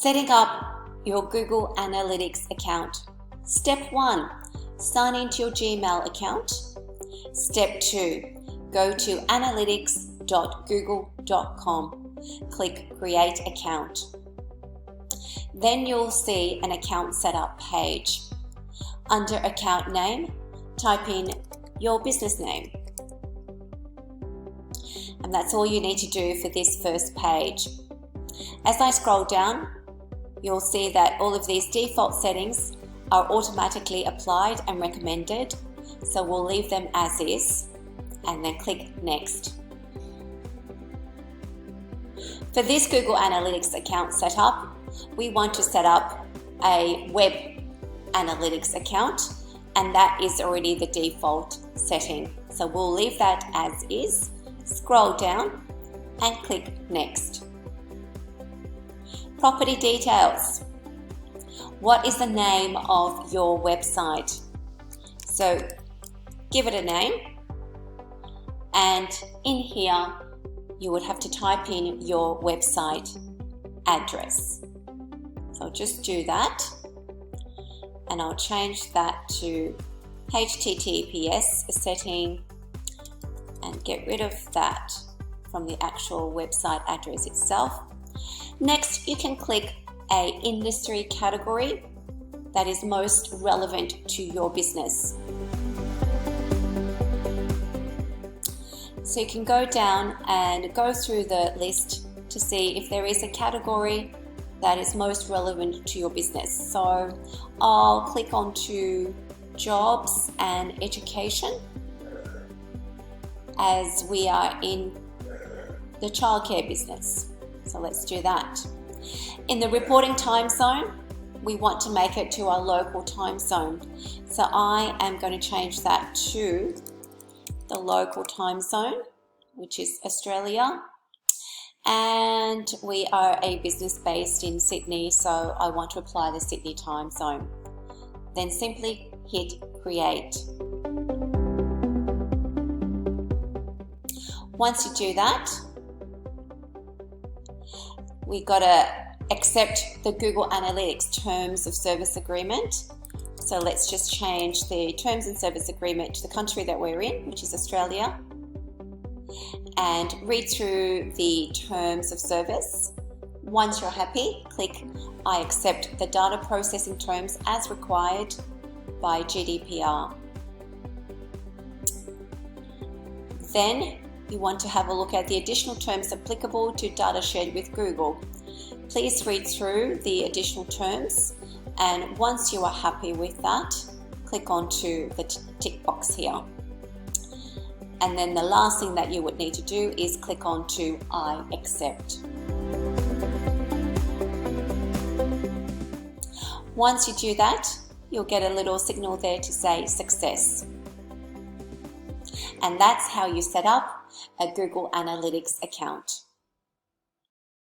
Setting up your Google Analytics account. Step 1, sign into your Gmail account. Step 2, go to analytics.google.com. Click Create Account. Then you'll see an account setup page. Under account name, type in your business name. And that's all you need to do for this first page. As I scroll down, you'll see that all of these default settings are automatically applied and recommended. So we'll leave them as is and then click Next. For this Google Analytics account setup, we want to set up a web analytics account, and that is already the default setting. So we'll leave that as is, scroll down and click Next. Property details. What is the name of your website? So give it a name, and in here you would have to type in your website address. So just do that, and I'll change that to HTTPS setting and get rid of that from the actual website address itself. Next, you can click a industry category that is most relevant to your business. So you can go down and go through the list to see if there is a category that is most relevant to your business. So I'll click onto jobs and education, as we are in the childcare business. So let's do that. In the reporting time zone, we want to make it to our local time zone. So I am going to change that to the local time zone, which is Australia. And we are a business based in Sydney, so I want to apply the Sydney time zone. Then simply hit Create. Once you do that, we got to accept the Google Analytics Terms of Service Agreement. So let's just change the Terms and Service Agreement to the country that we're in, which is Australia, and read through the Terms of Service. Once you're happy, click I accept the data processing terms as required by GDPR. Then you want to have a look at the additional terms applicable to data shared with Google. Please read through the additional terms, and once you are happy with that, click onto the tick box here. And then the last thing that you would need to do is click onto I accept. Once you do that, you'll get a little signal there to say success. And that's how you set up a Google Analytics account.